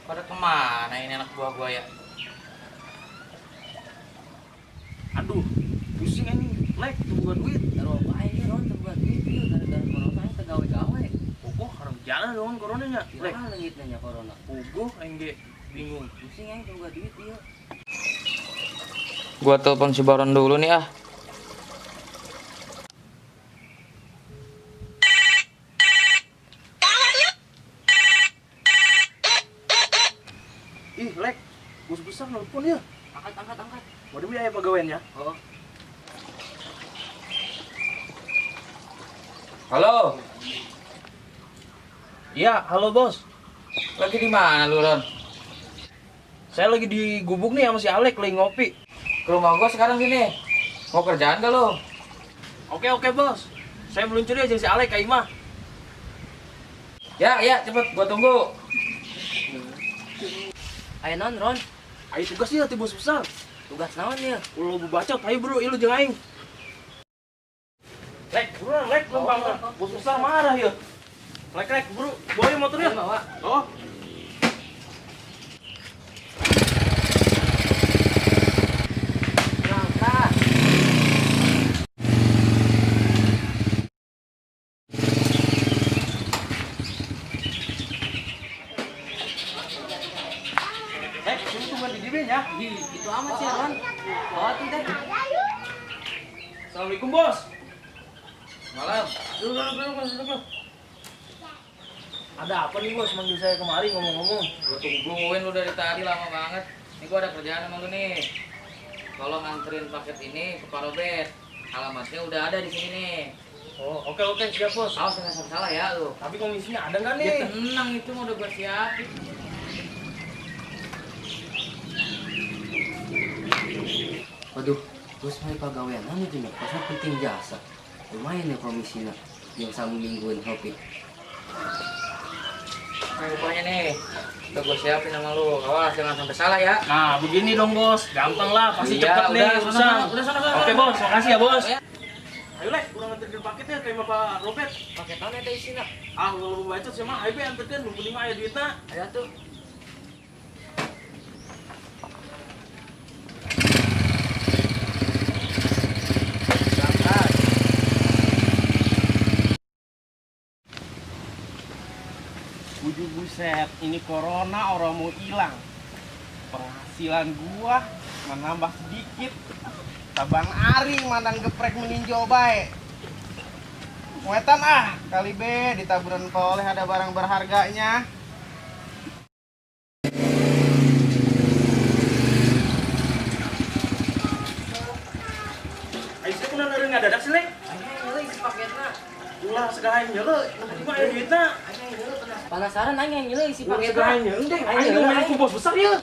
Pada kemana ini anak buah gua ya? Aduh, pusing ini, lek, tunggu duit. Taruh apa aja Ron, tunggu duit yuk, gara-gara corona yang tegawe-gawe. Pokok harus jalan dong coronanya. Lek, Gimana langitnya nya corona? puguh engge bingung. Pusing yang tunggu duit yuk. Gua telepon si Baron dulu nih ah. Ih, lek, bos besar nelfon ya. Angkat. Waduh biaya pegawainya. Oh, Halo, Iya, halo bos. lagi di mana lu Ron? Saya lagi di gubuk nih sama si Alek lagi ngopi. Ke rumah gua sekarang sini. Mau kerjaan gak lu? Oke bos. Saya meluncur aja si Alek ke Imah. Ya, cepet gua tunggu. ayo non Ron, Ayo tugas ya ti bos besar. tugas naon ya? Ulo bacot, ayo bro, ilu jeung aing. Lek, buruan lek, lembang. Bos besar marah ya. Lek, buru, bawa ya motornya. Ayo, bawa. Oh. Berangkat. Lek, tunggu di dibe ya. Ih, itu amat sih Ron. Bawa tuh teh. Assalamualaikum bos. Malam. Dulu. Ada apa nih bos? Manggil saya kemari ngomong-ngomong. Gua tungguin lu dari tadi lama banget. Ini gua ada kerjaan sama lu nih. Tolong nganterin paket ini ke Pak Robert. Alamatnya udah ada di sini nih. Oh, oke siap bos. Awas jangan sampai salah ya lu. Tapi komisinya ada nggak Ya nih? tenang, itu mah udah gua siapin. Waduh, terus main pegawaian itu nih, pasal penting jasa. Lumayan ya komisinya, yang sama mingguan hobi. Nah, rupanya nih. Udah gua siapin sama lu. Awas jangan sampai salah ya. Nah, begini dong bos. Gampang lah, pasti Iya, cepet nih. udah, Susah. sana. Oke bos, makasih ya bos. Ya. Ayo lek, udah nganterin paketnya terima Pak Robert. Pakai tahun ada isinya. Ah, lu bacot sih mah, ayo be anterin, lu penting aya duitna. Ayo tuh. Berangkat. Bujuk buset, ini corona orang mau hilang. Penghasilan gua menambah sedikit. Tabang Ari mandang geprek meninjau baik. Muetan ah, kali be di taburan koleh ada barang berharganya. Ayo saya pernah nering dadak sih, Lek. Ayo isi paketnya. Ulah segala nyele, nu mah aya duitna. Penasaran aja yang isi Ulah paketnya. segala nyele deh. Ayo main ku bos besar ya.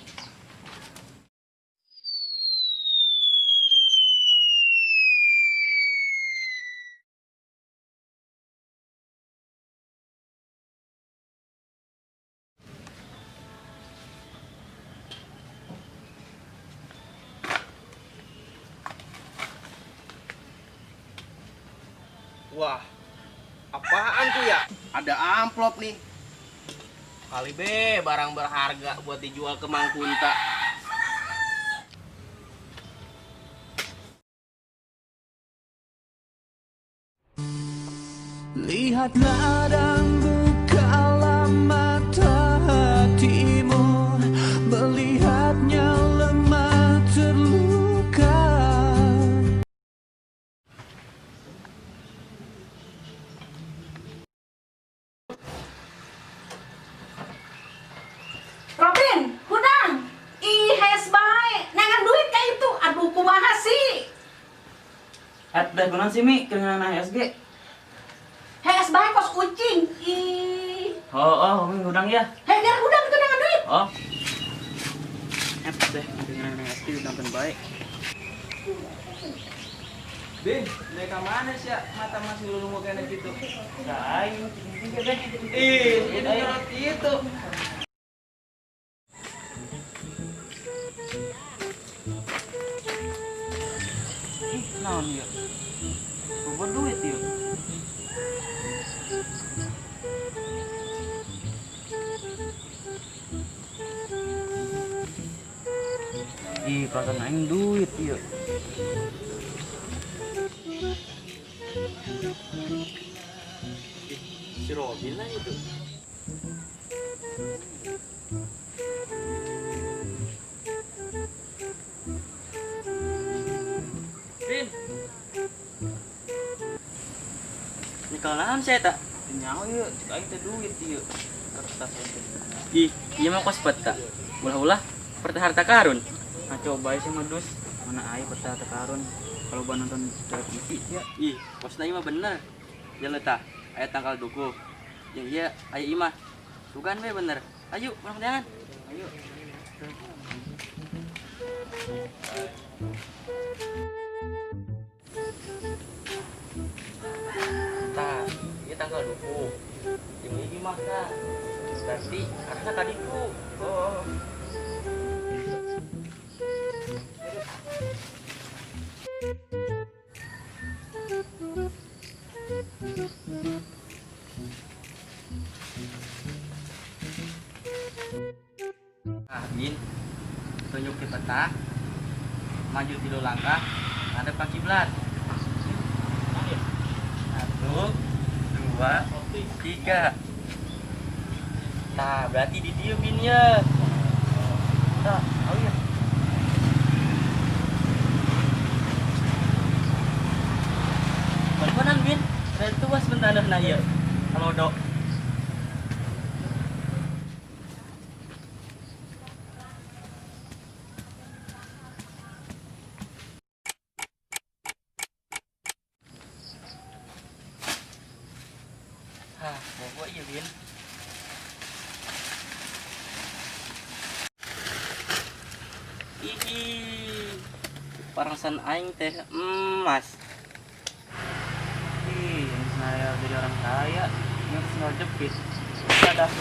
Wah, apaan tuh ya? Ada amplop nih. Kali be, barang berharga buat dijual ke Mangkunta. Lihatlah dan bukalah mata hatimu, melihatnya lemah terluka. Robin, hudang. Ih, hes bae. Nangan duit kayak itu. Aduh, kumaha sih? Teh kunaon sih Mi keur nang SG? Hes bae kos kucing. Ih. Oh, Mi udang ya. Hei, gara hudang itu nangan duit. Oh. Teh keur nang SG nonton baik. Bin, naik ke mana sih ya? Mata masih lulu kayak gitu. Aing juga deh. Ih, ini roti itu. Ih, naon ieu? Bobo duit ieu. Ih, perasaan aing duit ieu. Si Robin lah itu. Bin. Nikal naon saya tak? Nyawa ieu, cek aing teh duit ieu. Kertas itu. Ih, ieu mah kos peta. Ulah-ulah peta harta karun. Nah, coba sih modus. Mana aya peta harta karun. Kalau buat nonton televisi ya. Ih, posna mah bener. Ya letah, aya tanggal duku. Yang iya aya imah. Sugan we bener. Ayo, pulang jangan. Ayo. Tah, ieu tanggal 20. Jeung ieu mah tah. Berarti karena tadi tuh. Oh. Nah, Bin. Tunjuk di peta. Maju 3 langkah, hadap ke kiblat. 1 2 3. Nah, berarti di dieu Bin ya. Tah, ayo ya. Beneran Bin, saya tuh sebentar nah ya. Kalau dok. Hah, bobo iya Bin. Ihi, parasan aing teh emas. Ih, yang saya jadi orang kaya, yang tinggal jepit. Dadah.